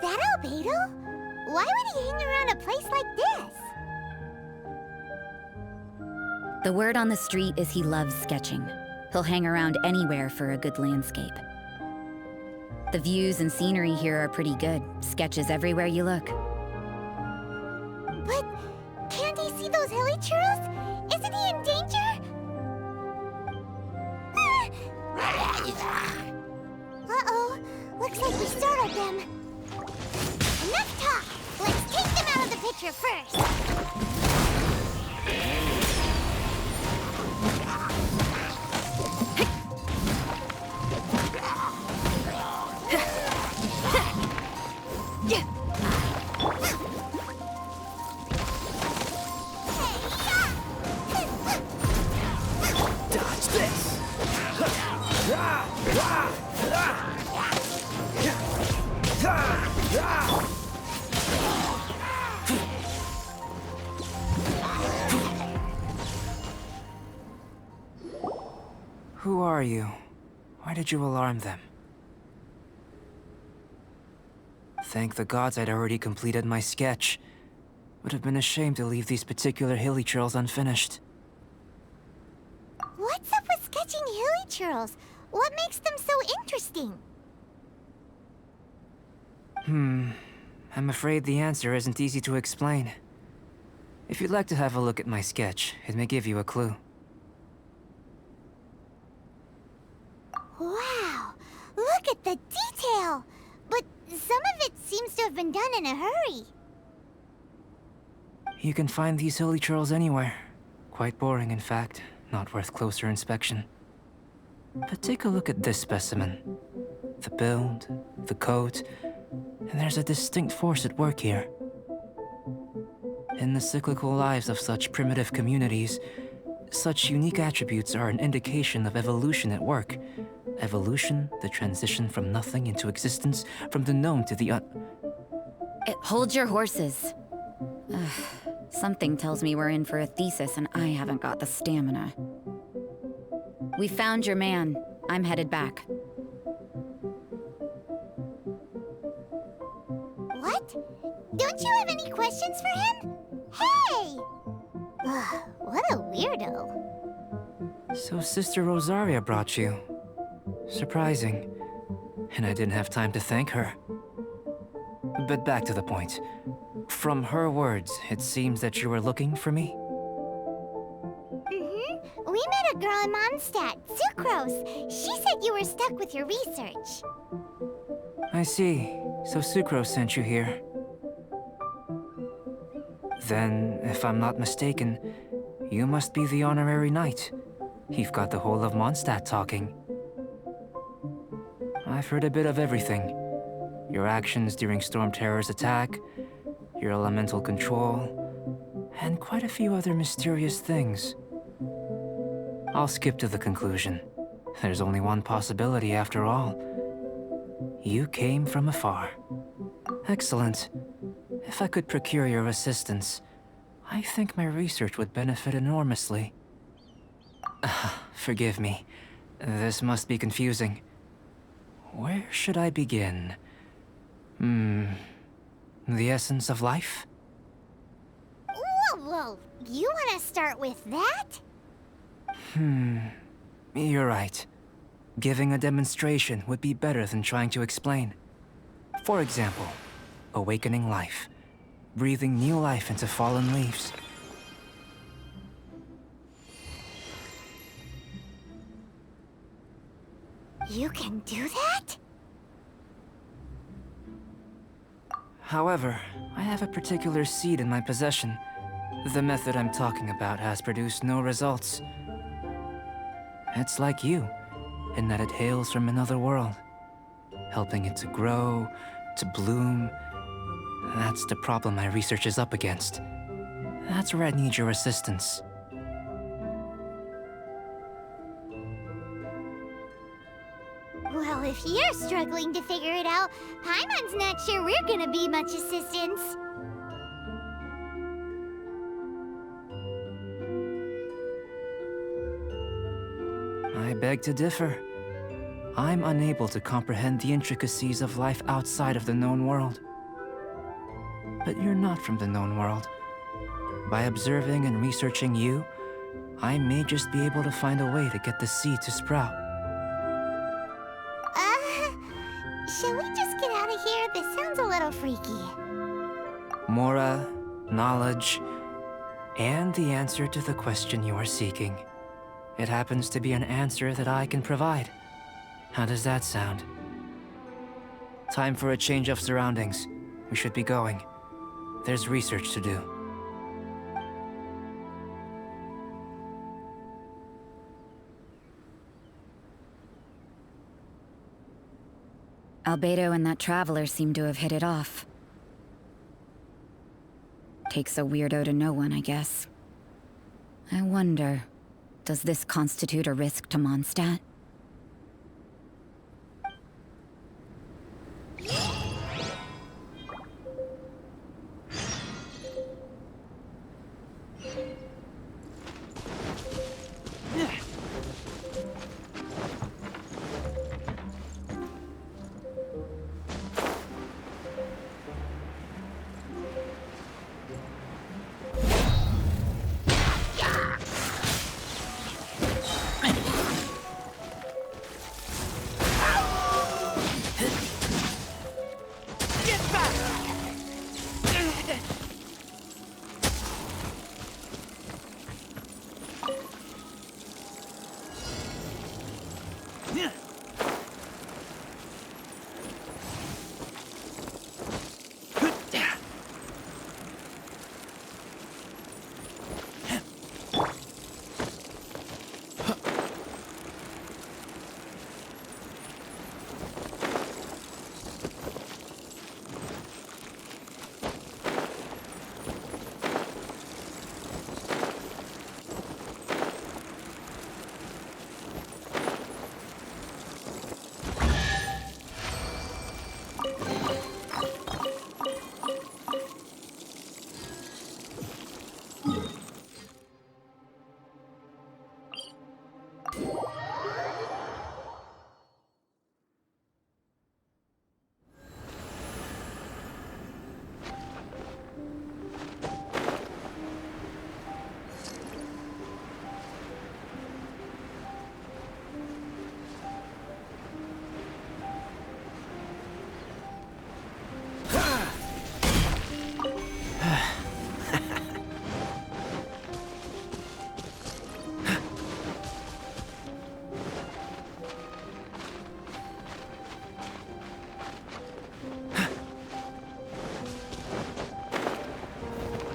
that Albedo? Why would he hang around a place like this? The word on the street is he loves sketching. He'll hang around anywhere for a good landscape. The views and scenery here are pretty good. Sketches everywhere you look. But can't he see those hilly churros? Isn't he in danger? Uh-oh. Looks like we startled them. Enough talk! Let's take them out of the picture first. Dodge this! Who are you? Why did you alarm them? Thank the gods I'd already completed my sketch. Would have been ashamed to leave these particular hilly trails unfinished. What's up with sketching hilly churros? What makes them so interesting? I'm afraid the answer isn't easy to explain. If you'd like to have a look at my sketch, it may give you a clue. Wow! Look at the detail! But some of it seems to have been done in a hurry. You can find these hilly trails anywhere. Quite boring, in fact. Not worth closer inspection. But take a look at this specimen. The build, the coat, and there's a distinct force at work here. In the cyclical lives of such primitive communities, such unique attributes are an indication of evolution at work. Evolution, the transition from nothing into existence, from the known to the Hold your horses. Something tells me we're in for a thesis and I haven't got the stamina. We found your man. I'm headed back. What? Don't you have any questions for him? Hey! What a weirdo. So Sister Rosaria brought you. Surprising. And I didn't have time to thank her. But back to the point. From her words, it seems that you were looking for me? We met a girl in Mondstadt, Sucrose. She said you were stuck with your research. I see. So Sucrose sent you here. Then, if I'm not mistaken, you must be the honorary knight. You've got the whole of Mondstadt talking. I've heard a bit of everything. Your actions during Storm Terror's attack, your elemental control, and quite a few other mysterious things. I'll skip to the conclusion. There's only one possibility after all. You came from afar. Excellent. If I could procure your assistance, I think my research would benefit enormously. Forgive me. This must be confusing. Where should I begin? The essence of life? Whoa. You want to start with that? You're right. Giving a demonstration would be better than trying to explain. For example, awakening life. Breathing new life into fallen leaves. You can do that? However, I have a particular seed in my possession. The method I'm talking about has produced no results. It's like you, in that it hails from another world. Helping it to grow, to bloom. That's the problem my research is up against. That's where I need your assistance. Well, if you're struggling to figure it out, Paimon's not sure we're gonna be much assistance. I beg to differ. I'm unable to comprehend the intricacies of life outside of the known world. But you're not from the known world. By observing and researching you, I may just be able to find a way to get the seed to sprout. Shall we just get out of here? This sounds a little freaky. Mora, knowledge, and the answer to the question you are seeking. It happens to be an answer that I can provide. How does that sound? Time for a change of surroundings. We should be going. There's research to do. Albedo and that traveler seem to have hit it off. Takes a weirdo to know one, I guess. I wonder, does this constitute a risk to Mondstadt?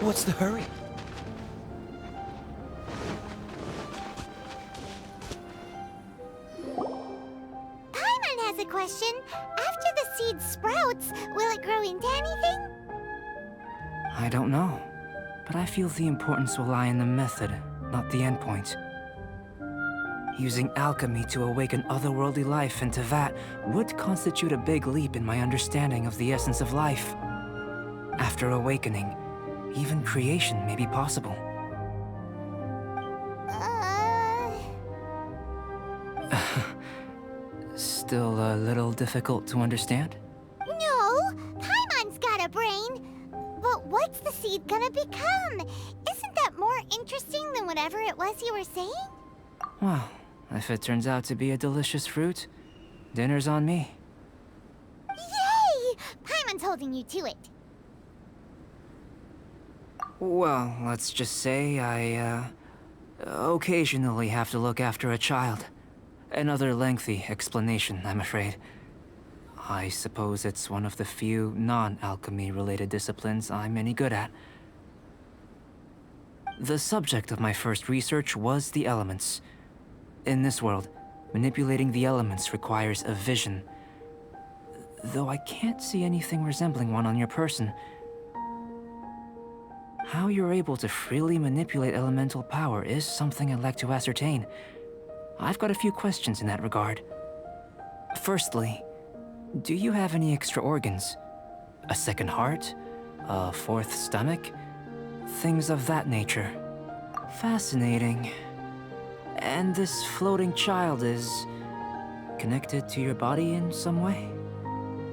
What's the hurry? Paimon has a question. After the seed sprouts, will it grow into anything? I don't know, but I feel the importance will lie in the method, not the endpoint. Using alchemy to awaken otherworldly life into that would constitute a big leap in my understanding of the essence of life. After awakening, even creation may be possible. Still a little difficult to understand? No, Paimon's got a brain. But what's the seed gonna become? Isn't that more interesting than whatever it was you were saying? Well, if it turns out to be a delicious fruit, dinner's on me. Yay! Paimon's holding you to it. Well, let's just say I, occasionally have to look after a child. Another lengthy explanation, I'm afraid. I suppose it's one of the few non-alchemy-related disciplines I'm any good at. The subject of my first research was the elements. In this world, manipulating the elements requires a vision. Though I can't see anything resembling one on your person. How you're able to freely manipulate elemental power is something I'd like to ascertain. I've got a few questions in that regard. Firstly, do you have any extra organs? A second heart? A fourth stomach? Things of that nature. Fascinating. And this floating child is connected to your body in some way?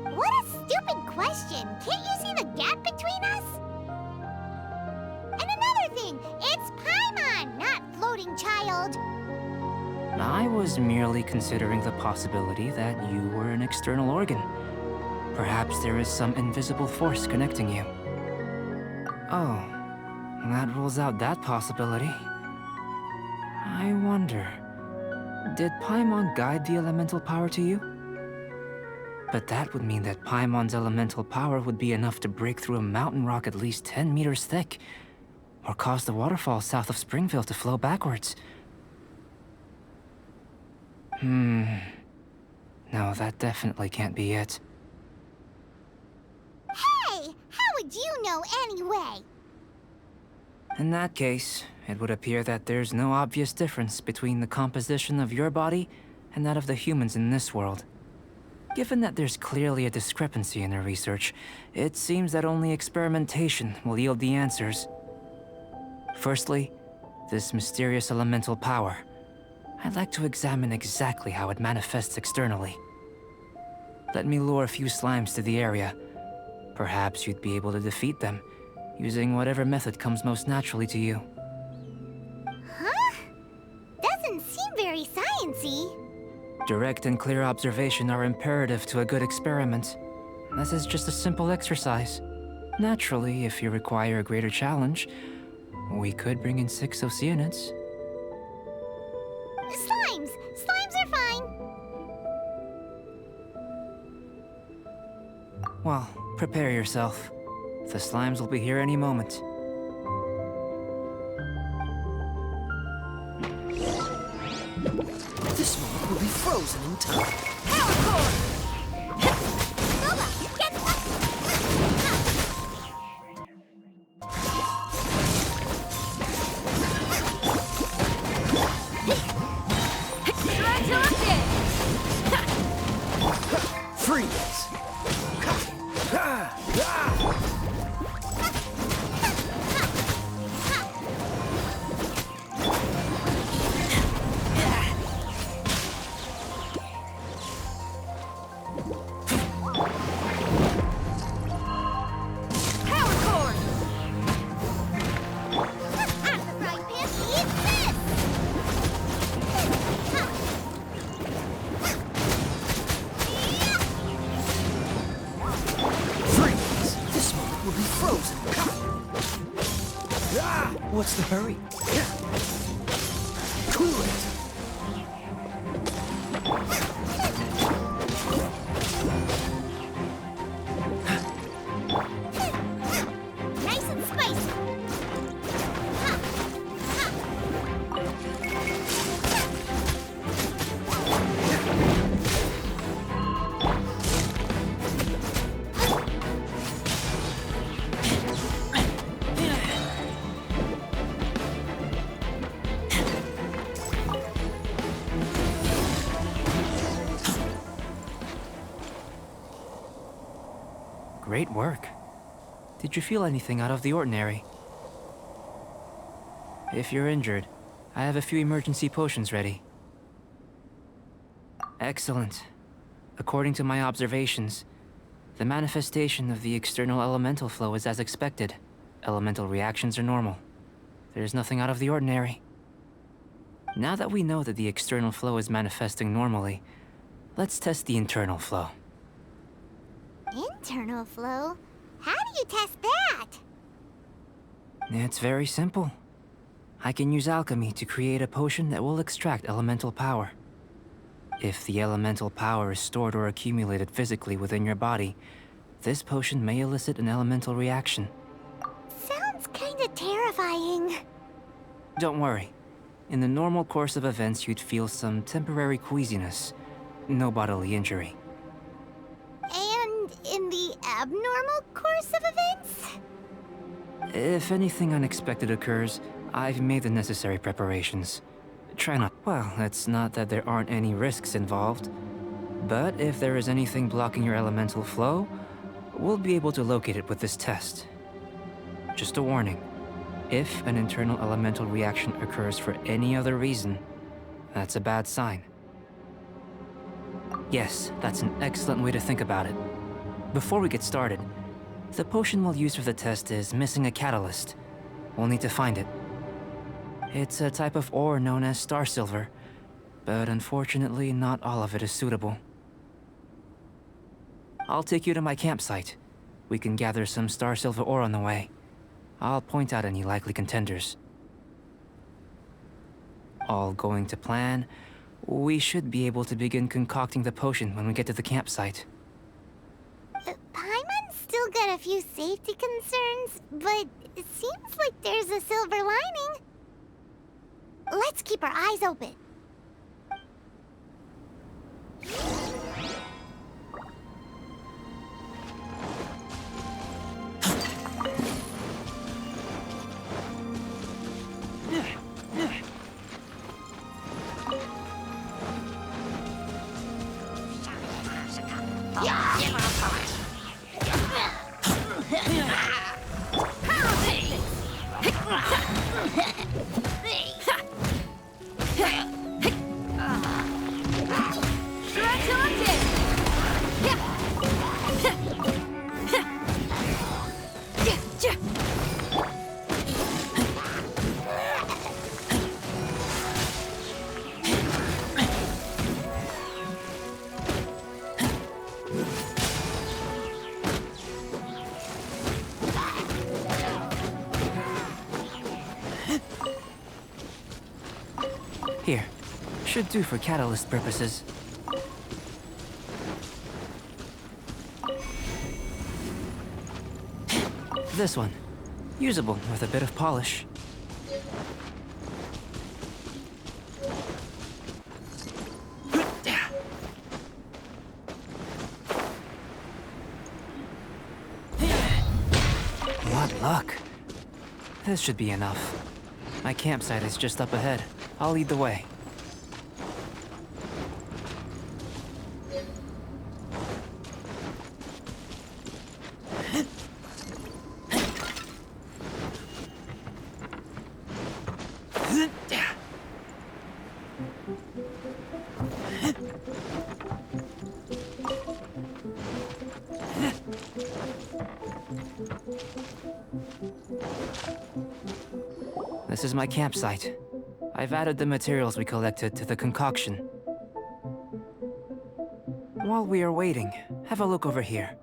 What a stupid question! Can't you see the gap between us? And another thing, it's Paimon, not floating child. I was merely considering the possibility that you were an external organ. Perhaps there is some invisible force connecting you. Oh, that rules out that possibility. I wonder, did Paimon guide the elemental power to you? But that would mean that Paimon's elemental power would be enough to break through a mountain rock at least 10 meters thick, or cause the waterfall south of Springville to flow backwards. No, that definitely can't be it. Hey, how would you know anyway? In that case, it would appear that there's no obvious difference between the composition of your body and that of the humans in this world. Given that there's clearly a discrepancy in their research, it seems that only experimentation will yield the answers. Firstly, this mysterious elemental power. I'd like to examine exactly how it manifests externally. Let me lure a few slimes to the area. Perhaps you'd be able to defeat them, using whatever method comes most naturally to you. Huh? Doesn't seem very sciencey. Direct and clear observation are imperative to a good experiment. This is just a simple exercise. Naturally, if you require a greater challenge, we could bring in 6 Oceanids. Slimes! Slimes are fine! Well, prepare yourself. The slimes will be here any moment. This moment will be frozen in time. Power core! Boba, get Freeze! What's the hurry? Cool it! nice and spicy! Great work. Did you feel anything out of the ordinary? If you're injured, I have a few emergency potions ready. Excellent. According to my observations, the manifestation of the external elemental flow is as expected. Elemental reactions are normal. There's nothing out of the ordinary. Now that we know that the external flow is manifesting normally, let's test the internal flow. Internal flow? How do you test that? It's very simple. I can use alchemy to create a potion that will extract elemental power. If the elemental power is stored or accumulated physically within your body, this potion may elicit an elemental reaction. Sounds kinda terrifying. Don't worry. In the normal course of events, you'd feel some temporary queasiness. No bodily injury. And in the abnormal course of events? If anything unexpected occurs, I've made the necessary preparations. Try not... Well, it's not that there aren't any risks involved. But if there is anything blocking your elemental flow, we'll be able to locate it with this test. Just a warning. If an internal elemental reaction occurs for any other reason, that's a bad sign. Yes, that's an excellent way to think about it. Before we get started, The potion we'll use for the test is missing a catalyst. We'll need to find it. It's a type of ore known as star silver, but unfortunately not all of it is suitable. I'll take you to my campsite. We can gather some star silver ore on the way. I'll point out any likely contenders. All going to plan, we should be able to begin concocting the potion when we get to the campsite. Paimon's still got a few safety concerns, but it seems like there's a silver lining. Let's keep our eyes open. Here. Should do for catalyst purposes. This one. Usable with a bit of polish. What luck. This should be enough. My campsite is just up ahead. I'll lead the way. This is my campsite. I've added the materials we collected to the concoction. While we are waiting, have a look over here.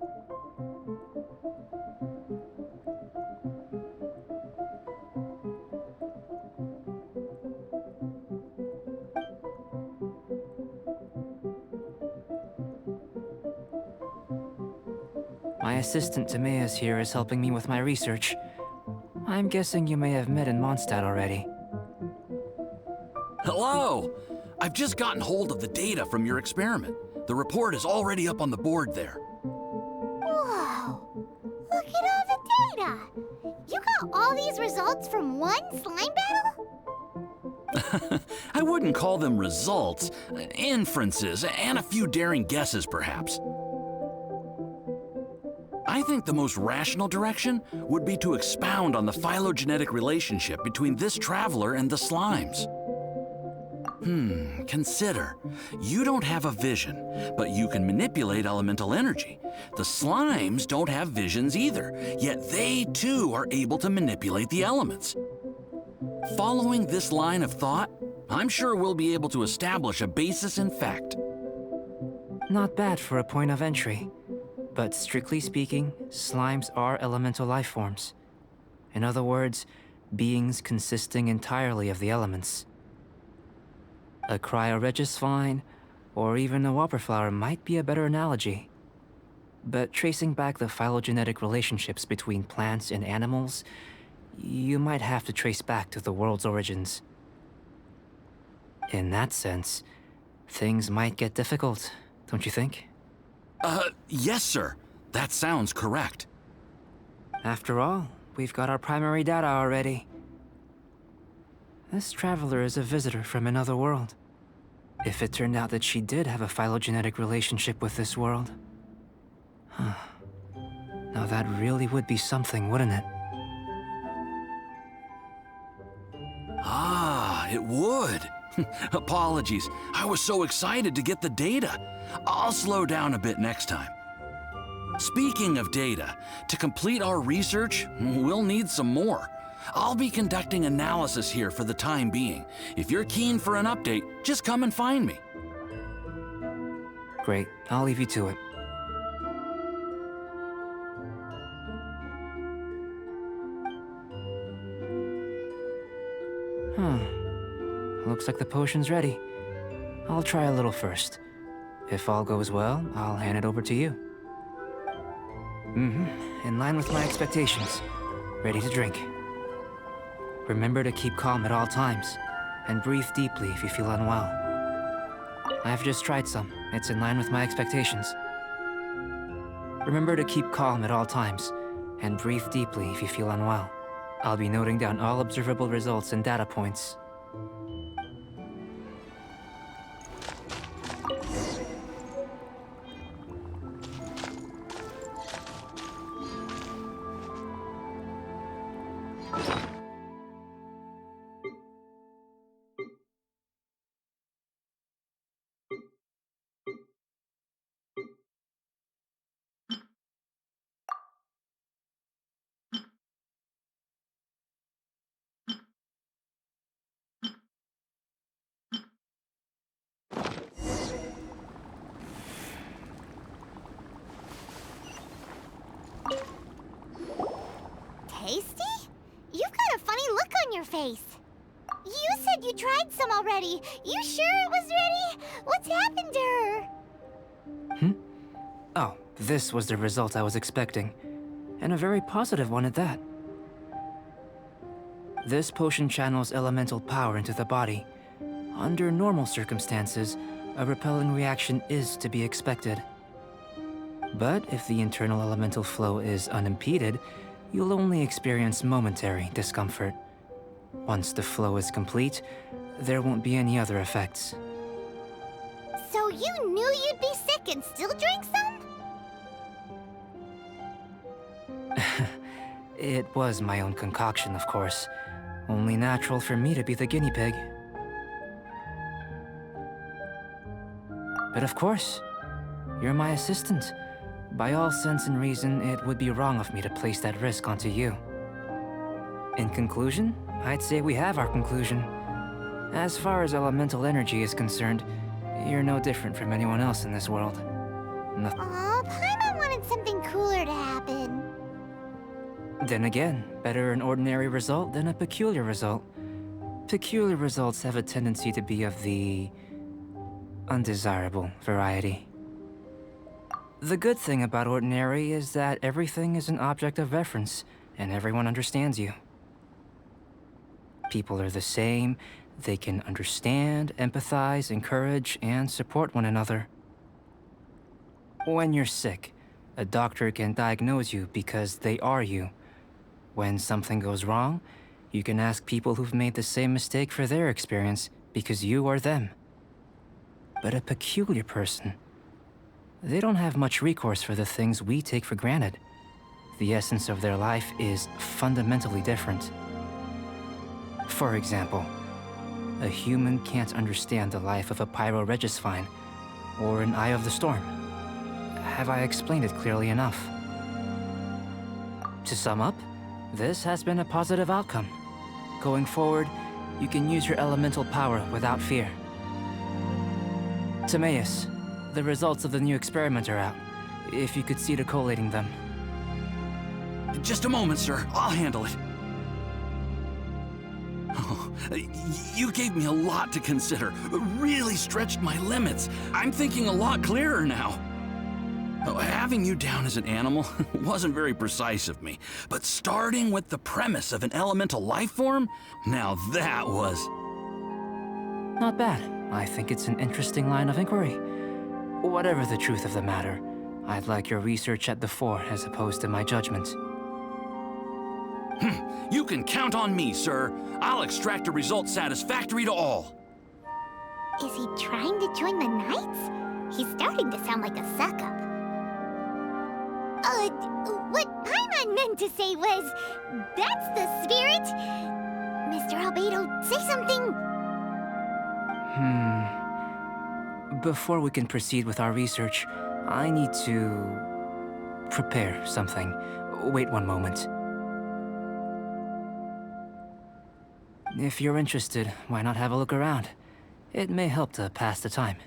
My assistant Timaeus here is helping me with my research. I'm guessing you may have met in Mondstadt already. Hello! I've just gotten hold of the data from your experiment. The report is already up on the board there. Whoa! Look at all the data! You got all these results from one slime battle? I wouldn't call them results, inferences, and a few daring guesses perhaps. I think the most rational direction would be to expound on the phylogenetic relationship between this traveler and the slimes. Consider. You don't have a vision, but you can manipulate elemental energy. The slimes don't have visions either, yet they too are able to manipulate the elements. Following this line of thought, I'm sure we'll be able to establish a basis in fact. Not bad for a point of entry. But strictly speaking, slimes are elemental life forms. In other words, beings consisting entirely of the elements. A cryoregisvine, or even a whopperflower might be a better analogy. But tracing back the phylogenetic relationships between plants and animals, you might have to trace back to the world's origins. In that sense, things might get difficult, don't you think? Yes, sir. That sounds correct. After all, we've got our primary data already. This traveler is a visitor from another world. If it turned out that she did have a phylogenetic relationship with this world... Now that really would be something, wouldn't it? Ah, it would. Apologies. I was so excited to get the data. I'll slow down a bit next time. Speaking of data, to complete our research, we'll need some more. I'll be conducting analysis here for the time being. If you're keen for an update, just come and find me. Great, I'll leave you to it. Looks like the potion's ready. I'll try a little first. If all goes well, I'll hand it over to you. In line with my expectations. Ready to drink. Remember to keep calm at all times, and breathe deeply if you feel unwell. I've just tried some. It's in line with my expectations. Remember to keep calm at all times, and breathe deeply if you feel unwell. I'll be noting down all observable results and data points. Tasty? You've got a funny look on your face. You said you tried some already. You sure it was ready? What's happened to her? Oh, this was the result I was expecting. And a very positive one at that. This potion channels elemental power into the body. Under normal circumstances, a repelling reaction is to be expected. But if the internal elemental flow is unimpeded, you'll only experience momentary discomfort. Once the flow is complete, there won't be any other effects. So you knew you'd be sick and still drank some? It was my own concoction, of course. Only natural for me to be the guinea pig. But of course, you're my assistant. By all sense and reason, it would be wrong of me to place that risk onto you. In conclusion, I'd say we have our conclusion. As far as elemental energy is concerned, you're no different from anyone else in this world. Aw, Paimon wanted something cooler to happen. Then again, better an ordinary result than a peculiar result. Peculiar results have a tendency to be of the undesirable variety. The good thing about ordinary is that everything is an object of reference, and everyone understands you. People are the same. They can understand, empathize, encourage, and support one another. When you're sick, a doctor can diagnose you because they are you. When something goes wrong, you can ask people who've made the same mistake for their experience because you are them. But a peculiar person, they don't have much recourse for the things we take for granted. The essence of their life is fundamentally different. For example, a human can't understand the life of a pyro-regisvine or an Eye of the Storm. Have I explained it clearly enough? To sum up, this has been a positive outcome. Going forward, you can use your elemental power without fear. Timaeus, the results of the new experiment are out. If you could see to collating them. Just a moment, sir. I'll handle it. Oh, you gave me a lot to consider. Really stretched my limits. I'm thinking a lot clearer now. Having you down as an animal wasn't very precise of me, but starting with the premise of an elemental life form, now that was... Not bad. I think it's an interesting line of inquiry. Whatever the truth of the matter, I'd like your research at the fore as opposed to my judgment. You can count on me, sir. I'll extract a result satisfactory to all. Is he trying to join the Knights? He's starting to sound like a suck-up. What Paimon meant to say was, that's the spirit. Mr. Albedo, say something. Before we can proceed with our research, I need to prepare something. Wait one moment. If you're interested, why not have a look around? It may help to pass the time.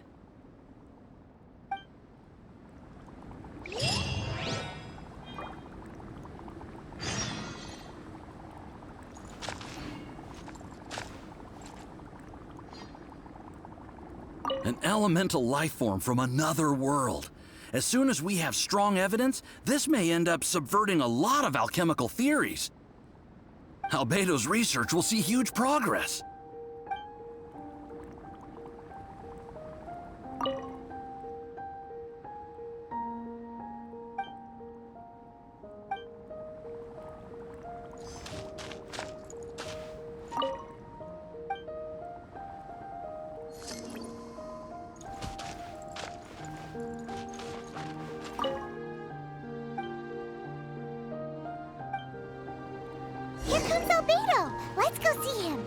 An elemental life form from another world. As soon as we have strong evidence, this may end up subverting a lot of alchemical theories. Albedo's research will see huge progress. Here comes Albedo! Let's go see him!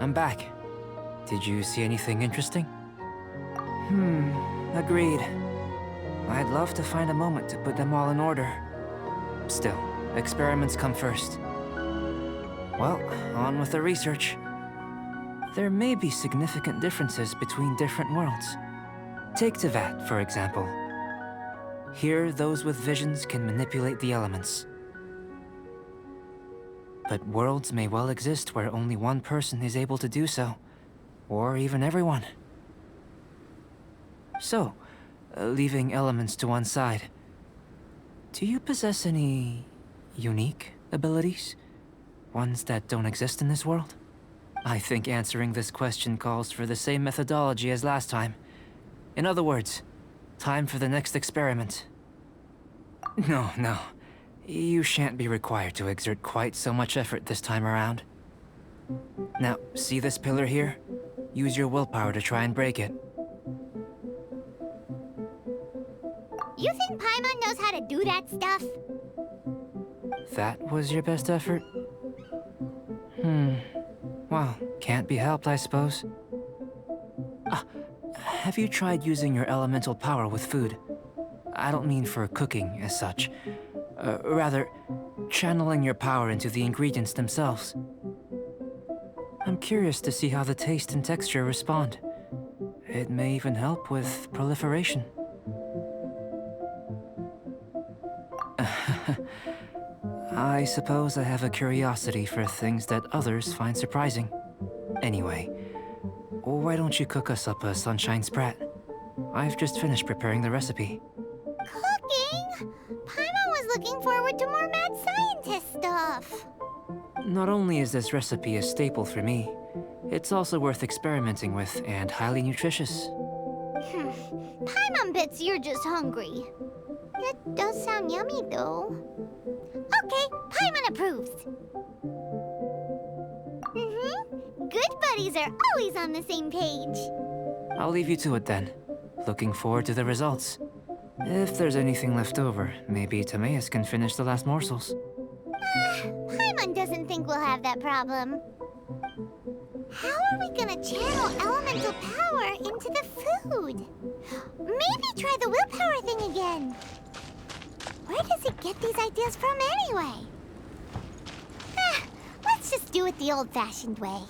I'm back. Did you see anything interesting? Agreed. I'd love to find a moment to put them all in order. Still, experiments come first. Well, on with the research. There may be significant differences between different worlds. Take Tevat, for example. Here, those with visions can manipulate the elements. But worlds may well exist where only one person is able to do so. Or even everyone. So, leaving elements to one side, do you possess any unique abilities? Ones that don't exist in this world? I think answering this question calls for the same methodology as last time. In other words, time for the next experiment. No. You shan't be required to exert quite so much effort this time around. Now, see this pillar here? Use your willpower to try and break it. You think Paimon knows how to do that stuff? That was your best effort? Well, can't be helped, I suppose. Have you tried using your elemental power with food? I don't mean for cooking as such. Rather, channeling your power into the ingredients themselves. I'm curious to see how the taste and texture respond. It may even help with proliferation. I suppose I have a curiosity for things that others find surprising. Anyway, why don't you cook us up a sunshine sprat? I've just finished preparing the recipe. Cooking? Paimon was looking forward to more mad scientist stuff. Not only is this recipe a staple for me, it's also worth experimenting with and highly nutritious. Paimon bets you're just hungry. That does sound yummy, though. Okay, Paimon approves. Good buddies are always on the same page. I'll leave you to it then. Looking forward to the results. If there's anything left over, maybe Timaeus can finish the last morsels. Paimon doesn't think we'll have that problem. How are we gonna channel elemental power into the food? Maybe try the willpower thing again. Where does he get these ideas from anyway? Let's just do it the old-fashioned way.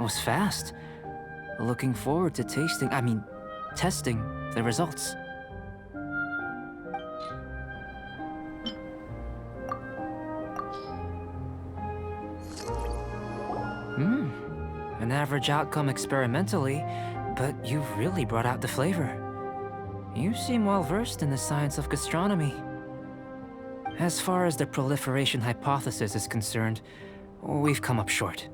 was fast. Looking forward to testing the results. An average outcome experimentally, but you've really brought out the flavor. You seem well versed in the science of gastronomy. As far as the proliferation hypothesis is concerned, we've come up short.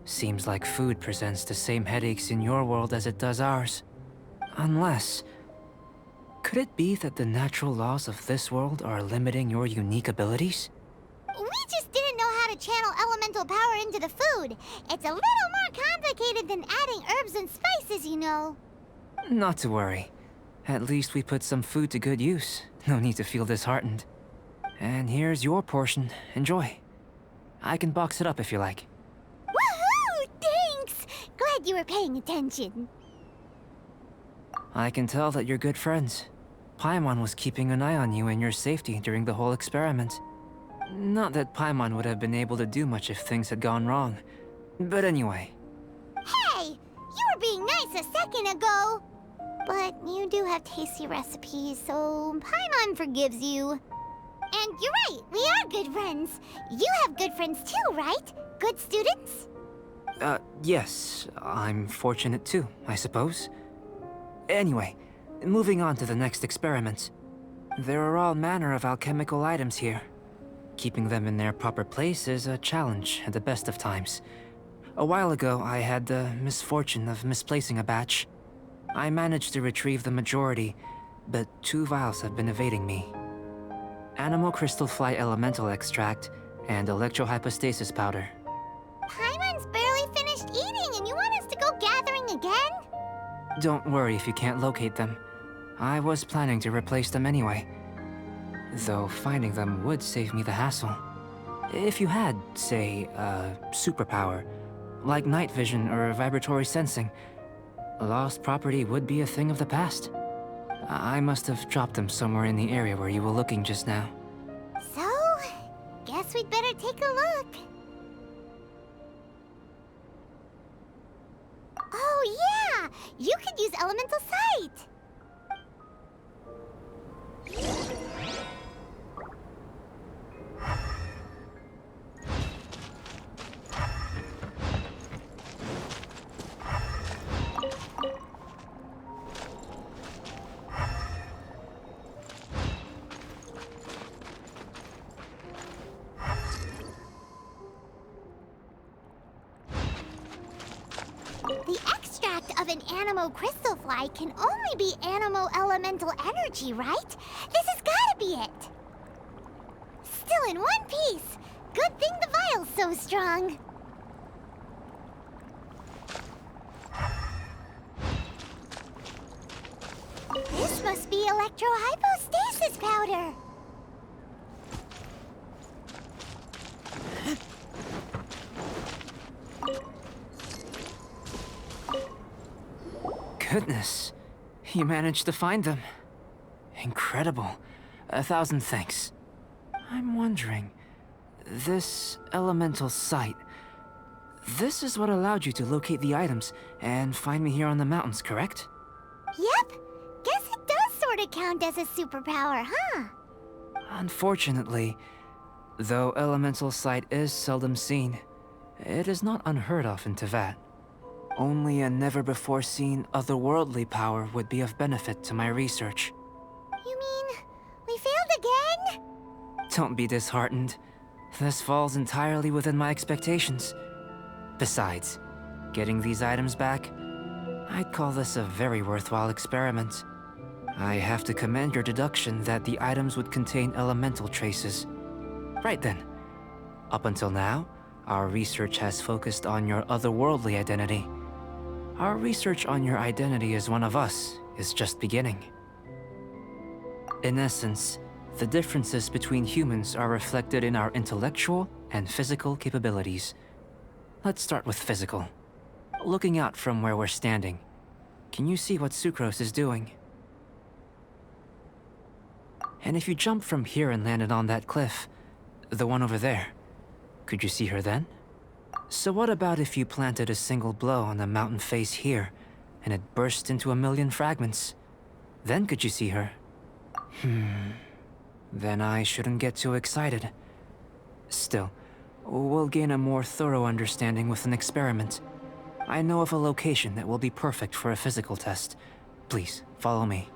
Seems like food presents the same headaches in your world as it does ours. Unless... could it be that the natural laws of this world are limiting your unique abilities? We just didn't know how to channel elemental power into the food. It's a little more complicated than adding herbs and spices, you know. Not to worry. At least we put some food to good use. No need to feel disheartened. And here's your portion. Enjoy. I can box it up if you like. Woohoo! Thanks! Glad you were paying attention. I can tell that you're good friends. Paimon was keeping an eye on you and your safety during the whole experiment. Not that Paimon would have been able to do much if things had gone wrong. But anyway. Hey! You were being nice a second ago! But you do have tasty recipes, so Paimon forgives you. And you're right, we are good friends. You have good friends too, right? Good students? Yes. I'm fortunate too, I suppose. Anyway, moving on to the next experiment. There are all manner of alchemical items here. Keeping them in their proper place is a challenge at the best of times. A while ago, I had the misfortune of misplacing a batch. I managed to retrieve the majority, but 2 vials have been evading me. Animal crystal fly elemental extract and electrohypostasis powder. Paimon's barely finished eating and you want us to go gathering again? Don't worry if you can't locate them. I was planning to replace them anyway. Though finding them would save me the hassle. If you had, say, a superpower, like night vision or vibratory sensing, lost property would be a thing of the past. I must have dropped them somewhere in the area where you were looking just now. So, guess we'd better take a look. Oh yeah! You could use elemental sight! The extract of an animo crystal fly can only be animo elemental energy, right? This has gotta be it! Still in one piece! Good thing the vial's so strong! This must be electrohypostasis powder! Goodness, you managed to find them. Incredible. 1,000 thanks. I'm wondering, this elemental sight, this is what allowed you to locate the items and find me here on the mountains, correct? Yep! Guess it does sort of count as a superpower, huh? Unfortunately, though elemental sight is seldom seen, it is not unheard of in Teyvat. Only a never-before-seen otherworldly power would be of benefit to my research. You mean, we failed again? Don't be disheartened. This falls entirely within my expectations. Besides, getting these items back, I'd call this a very worthwhile experiment. I have to commend your deduction that the items would contain elemental traces. Right then. Up until now, our research has focused on your otherworldly identity. Our research on your identity as one of us is just beginning. In essence, the differences between humans are reflected in our intellectual and physical capabilities. Let's start with physical. Looking out from where we're standing, can you see what Sucrose is doing? And if you jump from here and landed on that cliff, the one over there, could you see her then? So what about if you planted a single blow on the mountain face here, and it burst into a million fragments? Then could you see her? Then I shouldn't get too excited. Still, we'll gain a more thorough understanding with an experiment. I know of a location that will be perfect for a physical test. Please, follow me.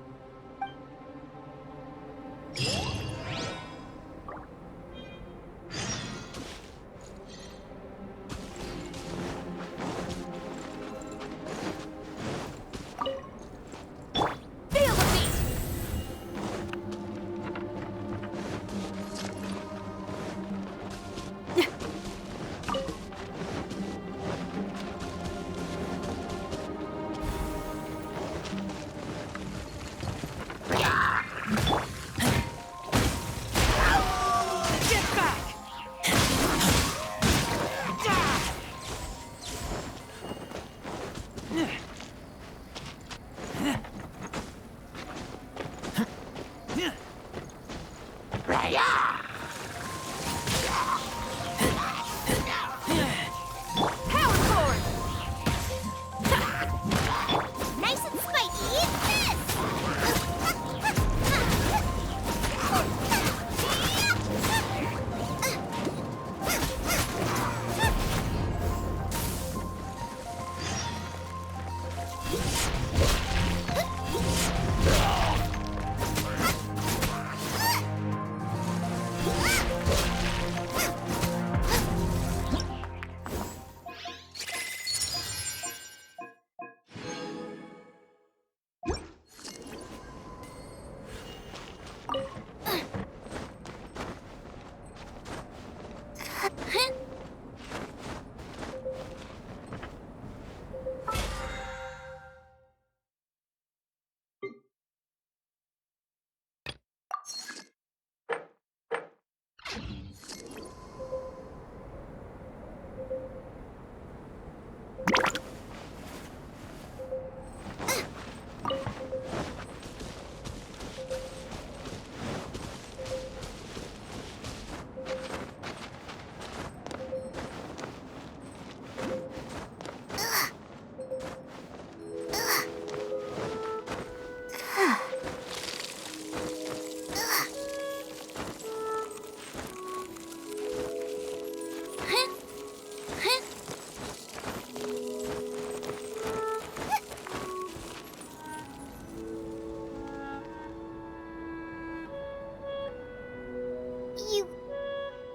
Nice and spiky, eat this!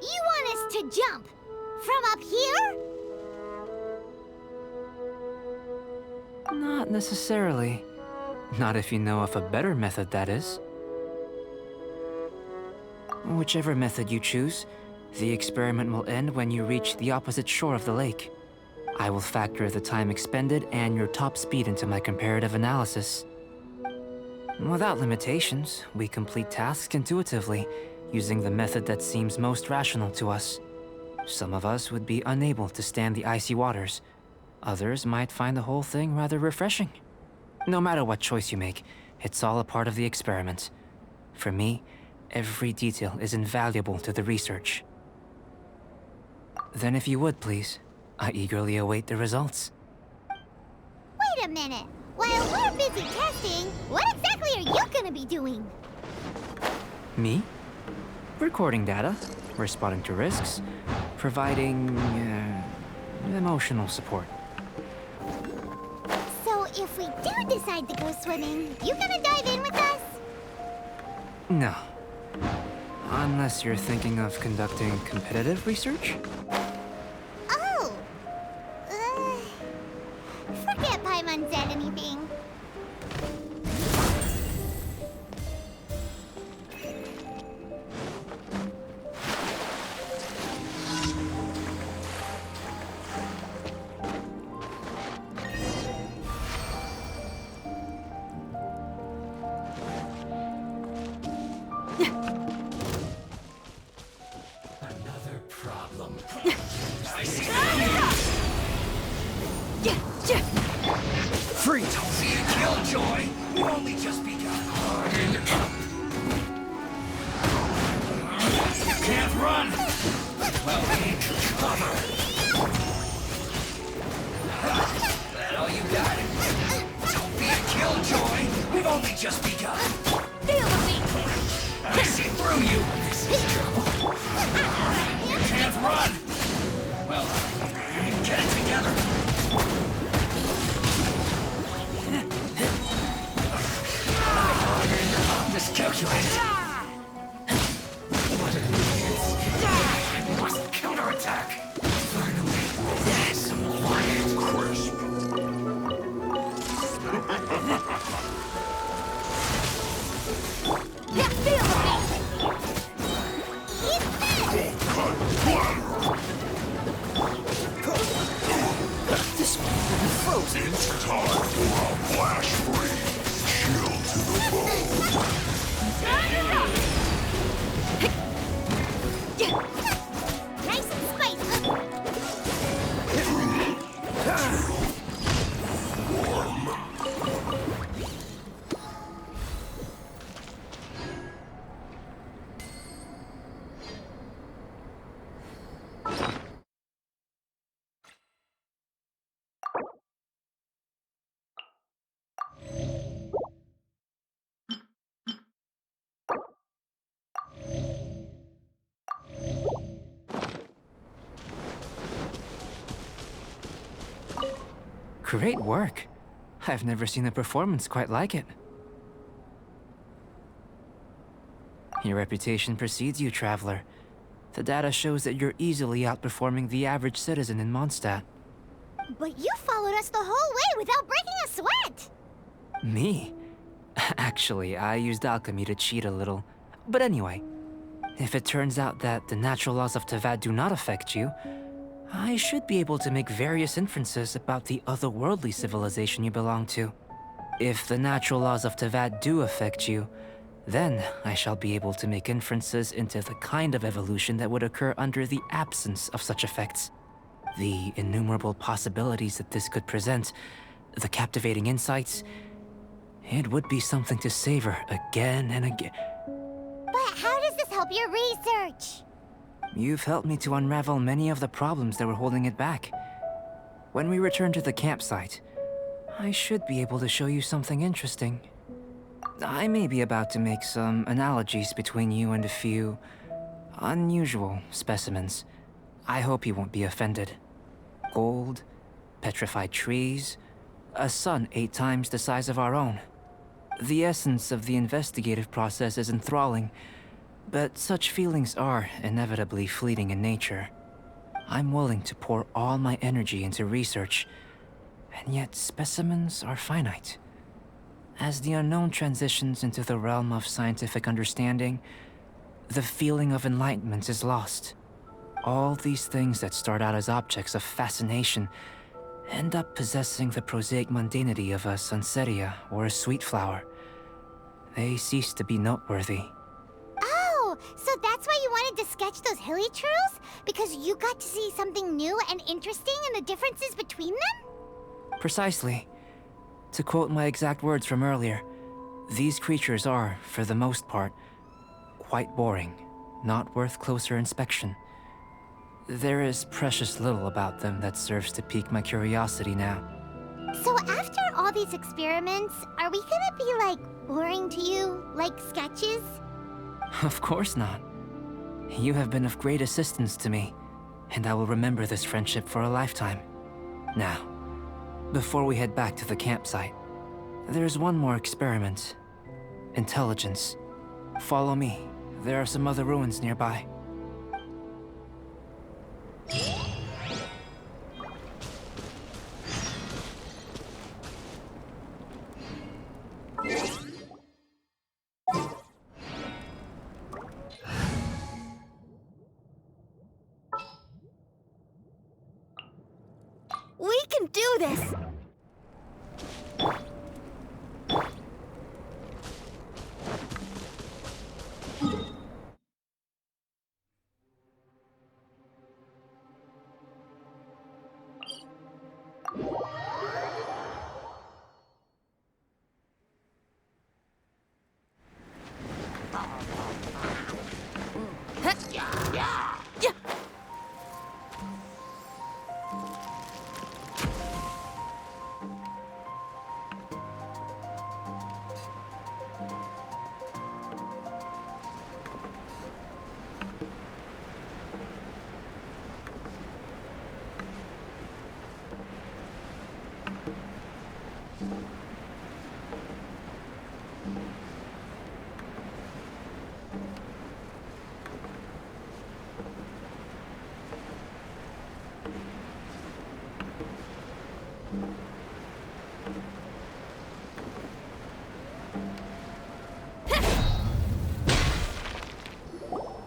You want us to jump? From up here? Not necessarily. Not if you know of a better method, that is. Whichever method you choose, the experiment will end when you reach the opposite shore of the lake. I will factor the time expended and your top speed into my comparative analysis. Without limitations, we complete tasks intuitively, using the method that seems most rational to us. Some of us would be unable to stand the icy waters. Others might find the whole thing rather refreshing. No matter what choice you make, it's all a part of the experiment. For me, every detail is invaluable to the research. Then if you would, please, I eagerly await the results. Wait a minute. While we're busy testing, what exactly are you gonna be doing? Me? Recording data, responding to risks, providing emotional support. So if we do decide to go swimming, you gonna dive in with us? No. Unless you're thinking of conducting competitive research? Oh! Forget Paimon said anything. Another problem. Freeze! Killjoy! We've only just begun. You can't run! Well, we need cover. Don't be a killjoy! We've only just begun! Feel the beat! I see through you! This is trouble. You can't run! Well, get it together! I'm miscalculated. What an idiot. I must counterattack. Finally, some quiet. Crisp. Yeah, feel the beat! This will be frozen. It's time for a flash freeze. Chill to the bone. Nice and spicy! Great work. I've never seen a performance quite like it. Your reputation precedes you, Traveler. The data shows that you're easily outperforming the average citizen in Mondstadt. But you followed us the whole way without breaking a sweat! Me? Actually, I used alchemy to cheat a little. But anyway, if it turns out that the natural laws of Tavad do not affect you, I should be able to make various inferences about the otherworldly civilization you belong to. If the natural laws of Tavad do affect you, then I shall be able to make inferences into the kind of evolution that would occur under the absence of such effects. The innumerable possibilities that this could present, the captivating insights, it would be something to savor again and again. But how does this help your research? You've helped me to unravel many of the problems that were holding it back. When we return to the campsite, I should be able to show you something interesting. I may be about to make some analogies between you and a few unusual specimens. I hope you won't be offended. Gold, petrified trees, a sun 8 times the size of our own. The essence of the investigative process is enthralling, but such feelings are inevitably fleeting in nature. I'm willing to pour all my energy into research, and yet specimens are finite. As the unknown transitions into the realm of scientific understanding, the feeling of enlightenment is lost. All these things that start out as objects of fascination end up possessing the prosaic mundanity of a sunsetia or a sweet flower. They cease to be noteworthy. Oh, so that's why you wanted to sketch those hilichurls? Because you got to see something new and interesting in the differences between them? Precisely. To quote my exact words from earlier, these creatures are, for the most part, quite boring, not worth closer inspection. There is precious little about them that serves to pique my curiosity now. So after all these experiments, are we gonna be, like, boring to you? Like sketches? Of course not. You have been of great assistance to me, and I will remember this friendship for a lifetime. Now, before we head back to the campsite, there's one more experiment. Intelligence. Follow me. There are some other ruins nearby. We can do this!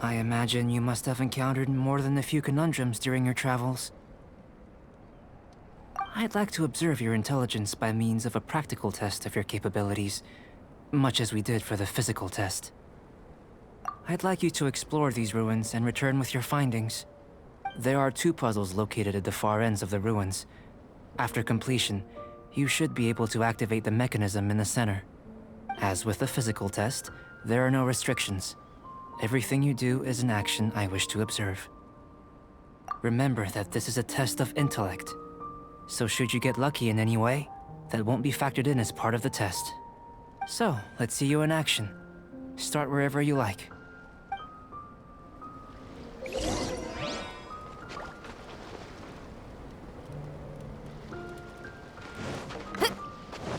I imagine you must have encountered more than a few conundrums during your travels. I'd like to observe your intelligence by means of a practical test of your capabilities, much as we did for the physical test. I'd like you to explore these ruins and return with your findings. There are 2 puzzles located at the far ends of the ruins. After completion, you should be able to activate the mechanism in the center. As with the physical test, there are no restrictions. Everything you do is an action I wish to observe. Remember that this is a test of intellect, so should you get lucky in any way, that won't be factored in as part of the test. So, let's see you in action. Start wherever you like.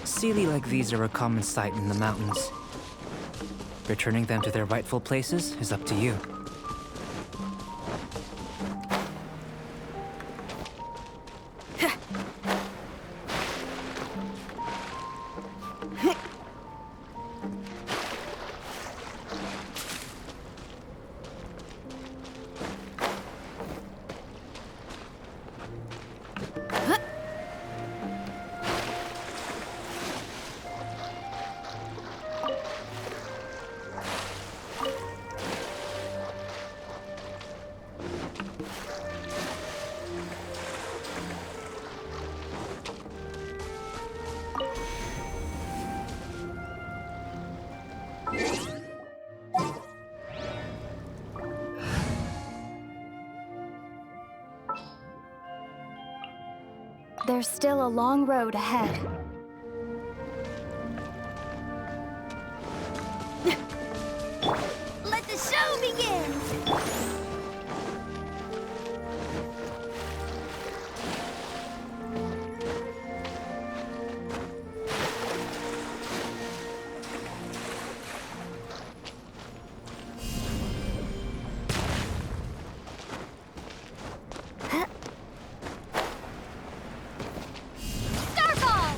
Sealy like these are a common sight in the mountains. Returning them to their rightful places is up to you. There's still a long road ahead. Let the show begin! Starfall!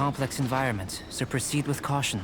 complex environment, so proceed with caution.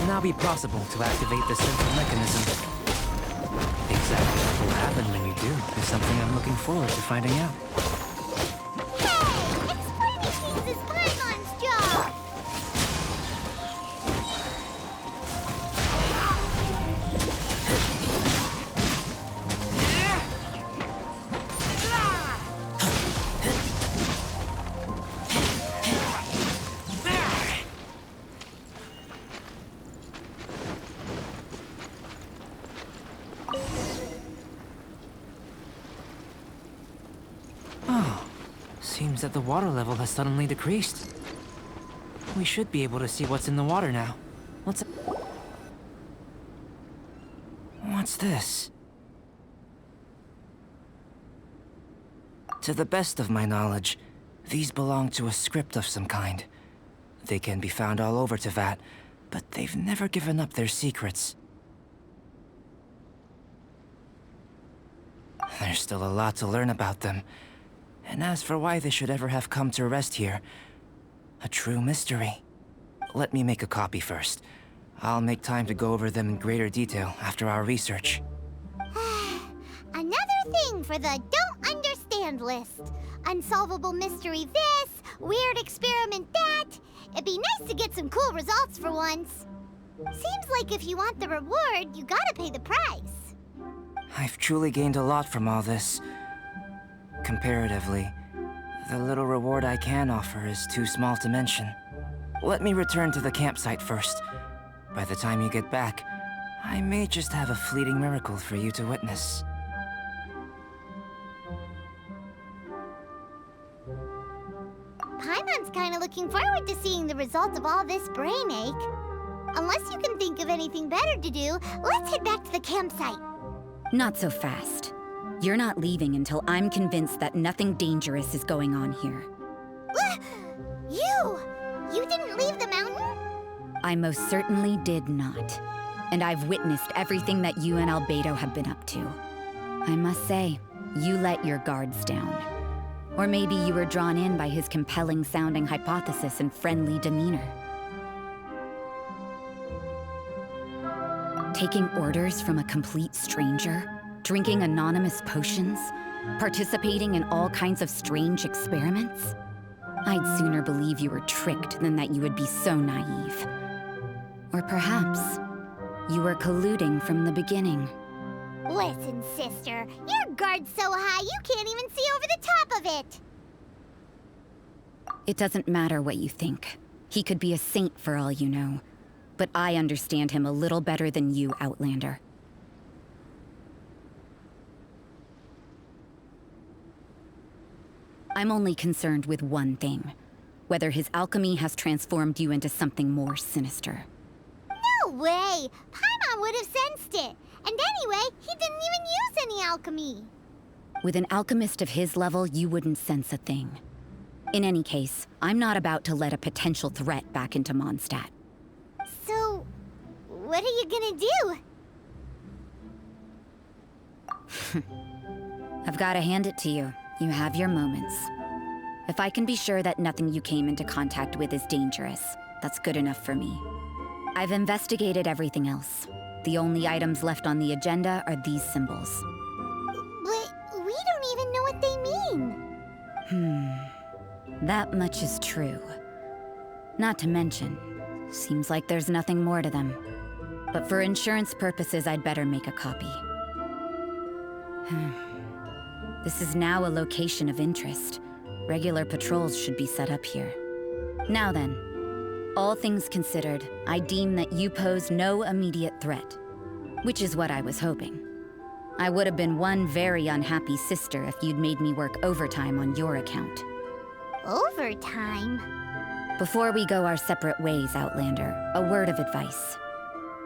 Now be possible to activate the central mechanism. Exactly what will happen when you do is something I'm looking forward to finding out. Hey! Explaining things is Paimon's job! seems that the water level has suddenly decreased. We should be able to see what's in the water now. What's this? To the best of my knowledge, these belong to a script of some kind. They can be found all over Teyvat, but they've never given up their secrets. There's still a lot to learn about them. And as for why they should ever have come to rest here, a true mystery. Let me make a copy first. I'll make time to go over them in greater detail after our research. Another thing for the don't understand list. Unsolvable mystery this, weird experiment that. It'd be nice to get some cool results for once. Seems like if you want the reward, you gotta pay the price. I've truly gained a lot from all this. Comparatively, the little reward I can offer is too small to mention. Let me return to the campsite first. By the time you get back, I may just have a fleeting miracle for you to witness. Paimon's kinda looking forward to seeing the result of all this brain ache. Unless you can think of anything better to do, let's head back to the campsite. Not so fast. You're not leaving until I'm convinced that nothing dangerous is going on here. You didn't leave the mountain? I most certainly did not. And I've witnessed everything that you and Albedo have been up to. I must say, you let your guards down. Or maybe you were drawn in by his compelling-sounding hypothesis and friendly demeanor. Taking orders from a complete stranger, drinking anonymous potions, participating in all kinds of strange experiments? I'd sooner believe you were tricked than that you would be so naive. Or perhaps you were colluding from the beginning. Listen, sister, your guard's so high you can't even see over the top of it. It doesn't matter what you think. He could be a saint for all you know. But I understand him a little better than you, Outlander. I'm only concerned with one thing. Whether his alchemy has transformed you into something more sinister. No way! Paimon would have sensed it. And anyway, he didn't even use any alchemy. With an alchemist of his level, you wouldn't sense a thing. In any case, I'm not about to let a potential threat back into Mondstadt. So, what are you gonna do? I've got to hand it to you. You have your moments. If I can be sure that nothing you came into contact with is dangerous, that's good enough for me. I've investigated everything else. The only items left on the agenda are these symbols. But we don't even know what they mean. That much is true. Not to mention, seems like there's nothing more to them. But for insurance purposes, I'd better make a copy. This is now a location of interest. Regular patrols should be set up here. Now then, all things considered, I deem that you pose no immediate threat. Which is what I was hoping. I would have been one very unhappy sister if you'd made me work overtime on your account. Overtime? Before we go our separate ways, Outlander, a word of advice.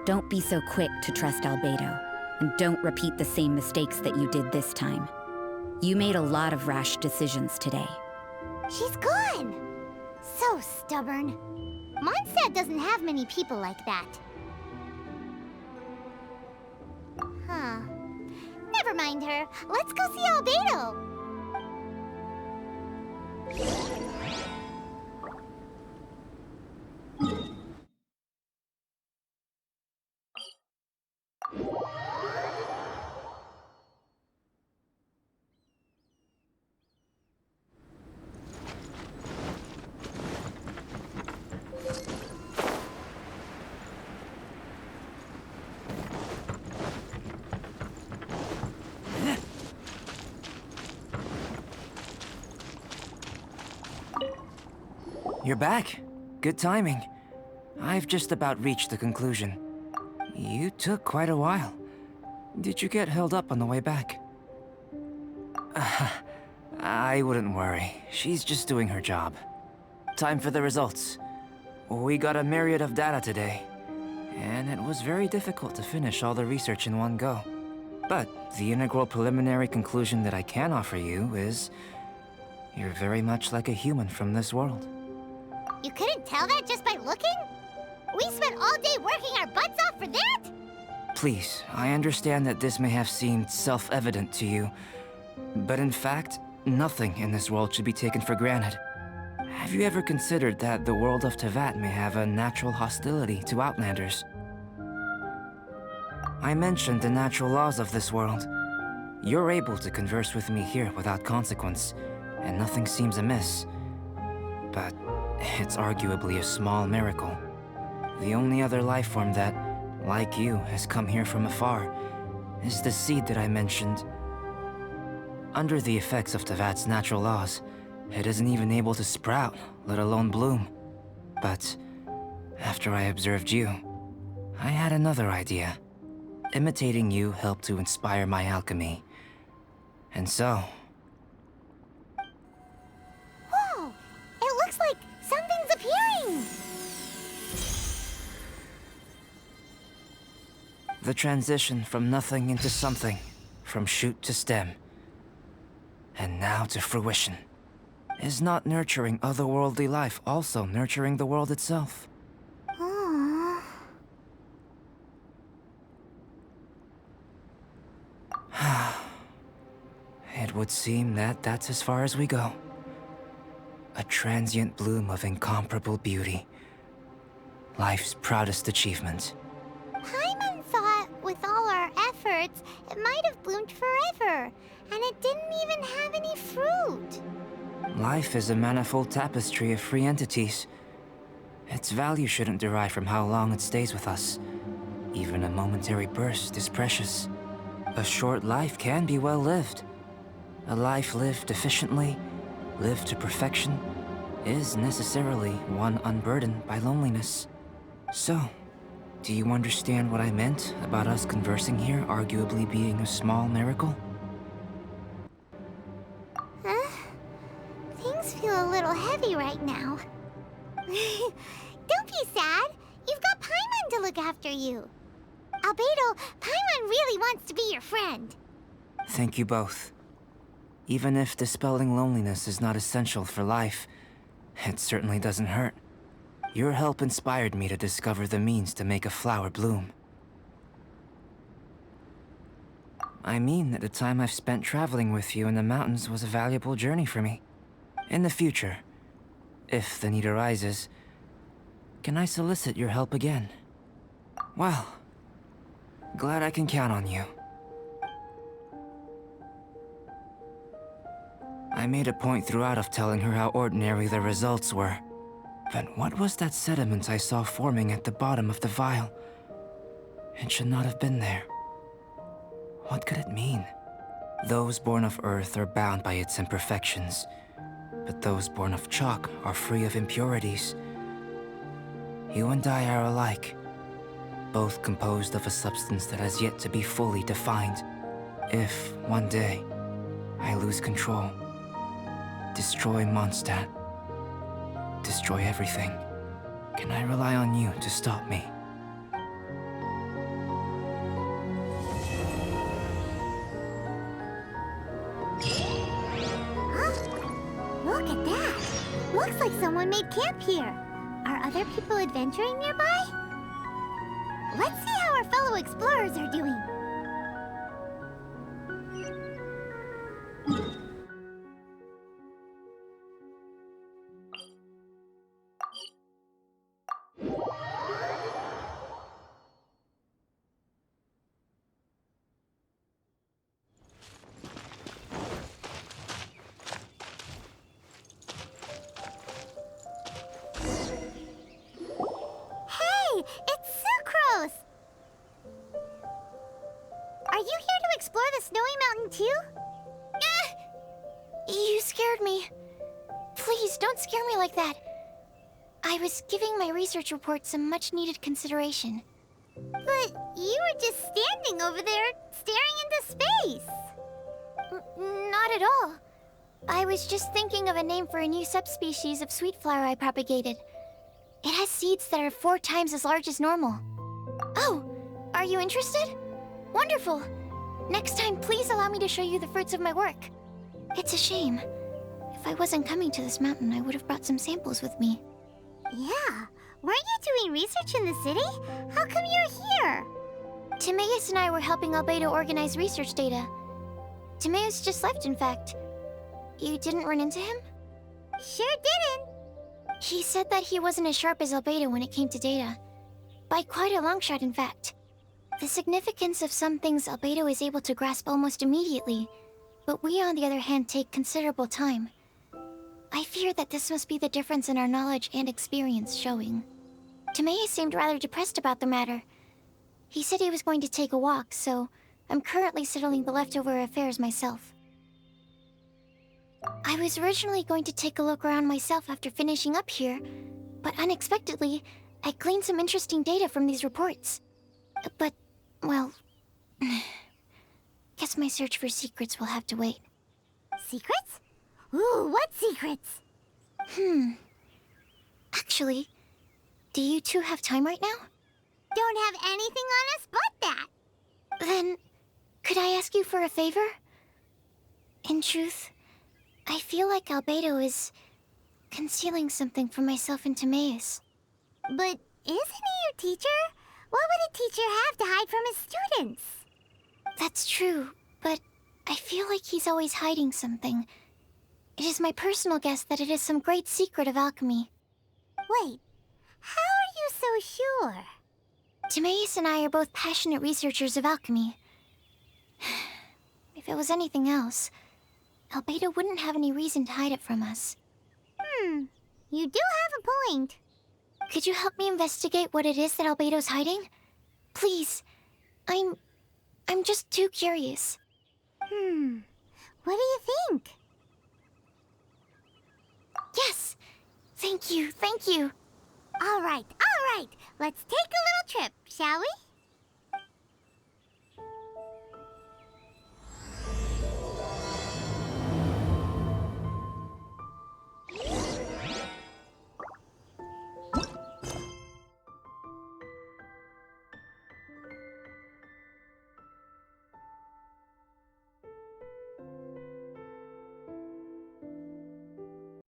Don't be so quick to trust Albedo, and don't repeat the same mistakes that you did this time. You made a lot of rash decisions today. She's gone! So stubborn. Mondstadt doesn't have many people like that. Huh. Never mind her. Let's go see Albedo. You're back. Good timing. I've just about reached the conclusion. You took quite a while. Did you get held up on the way back? I wouldn't worry. She's just doing her job. Time for the results. We got a myriad of data today, and it was very difficult to finish all the research in one go. But the integral preliminary conclusion that I can offer you is you're very much like a human from this world. You couldn't tell that just by looking? We spent all day working our butts off for that? Please, I understand that this may have seemed self-evident to you, but in fact, nothing in this world should be taken for granted. Have you ever considered that the world of Teyvat may have a natural hostility to Outlanders? I mentioned the natural laws of this world. You're able to converse with me here without consequence, and nothing seems amiss. But it's arguably a small miracle. The only other life form that, like you, has come here from afar is the seed that I mentioned. Under the effects of Teyvat's natural laws, it isn't even able to sprout, let alone bloom. But after I observed you, I had another idea. Imitating you helped to inspire my alchemy. And so... Whoa! It looks like something's appearing! The transition from nothing into something, from shoot to stem, and now to fruition. Is not nurturing otherworldly life also nurturing the world itself? Aww. It would seem that that's as far as we go. A transient bloom of incomparable beauty. Life's proudest achievement. Paimon thought, with all our efforts, it might have bloomed forever, and it didn't even have any fruit. Life is a manifold tapestry of free entities. Its value shouldn't derive from how long it stays with us. Even a momentary burst is precious. A short life can be well lived. A life lived efficiently, lived to perfection, is necessarily one unburdened by loneliness. So, do you understand what I meant about us conversing here arguably being a small miracle? Things feel a little heavy right now. Don't be sad. You've got Paimon to look after you. Albedo, Paimon really wants to be your friend. Thank you both. Even if dispelling loneliness is not essential for life, it certainly doesn't hurt. Your help inspired me to discover the means to make a flower bloom. I mean that the time I've spent traveling with you in the mountains was a valuable journey for me. In the future, if the need arises, can I solicit your help again? Well, glad I can count on you. I made a point throughout of telling her how ordinary the results were. But what was that sediment I saw forming at the bottom of the vial? It should not have been there. What could it mean? Those born of Earth are bound by its imperfections, but those born of chalk are free of impurities. You and I are alike, both composed of a substance that has yet to be fully defined. If, one day, I lose control, destroy Mondstadt, destroy everything, can I rely on you to stop me? Look at that! Looks like someone made camp here. Are other people adventuring nearby? Let's see how our fellow explorers are doing. It's Sucrose! Are you here to explore the snowy mountain too? You scared me. Please, don't scare me like that. I was giving my research report some much-needed consideration. But you were just standing over there, staring into space. Not at all. I was just thinking of a name for a new subspecies of sweet flower I propagated. It has seeds that are 4 times as large as normal. Oh, are you interested? Wonderful. Next time, please allow me to show you the fruits of my work. It's a shame. If I wasn't coming to this mountain, I would have brought some samples with me. Yeah. Weren't you doing research in the city? How come you're here? Timaeus and I were helping Albedo organize research data. Timaeus just left, in fact. You didn't run into him? Sure didn't. He said that he wasn't as sharp as Albedo when it came to data. By quite a long shot, in fact. The significance of some things Albedo is able to grasp almost immediately, but we, on the other hand, take considerable time. I fear that this must be the difference in our knowledge and experience showing. Timaeus seemed rather depressed about the matter. He said he was going to take a walk, so I'm currently settling the leftover affairs myself. I was originally going to take a look around myself after finishing up here, but unexpectedly, I gleaned some interesting data from these reports. But, well, guess my search for secrets will have to wait. Secrets? Ooh, what secrets? Actually, do you two have time right now? Don't have anything on us but that. Then, could I ask you for a favor? In truth, I feel like Albedo is concealing something from myself and Timaeus. But isn't he your teacher? What would a teacher have to hide from his students? That's true, but I feel like he's always hiding something. It is my personal guess that it is some great secret of alchemy. Wait, how are you so sure? Timaeus and I are both passionate researchers of alchemy. If it was anything else, Albedo wouldn't have any reason to hide it from us. You do have a point. Could you help me investigate what it is that Albedo's hiding? Please. I'm just too curious. What do you think? Yes! Thank you, thank you. All right. Let's take a little trip, shall we?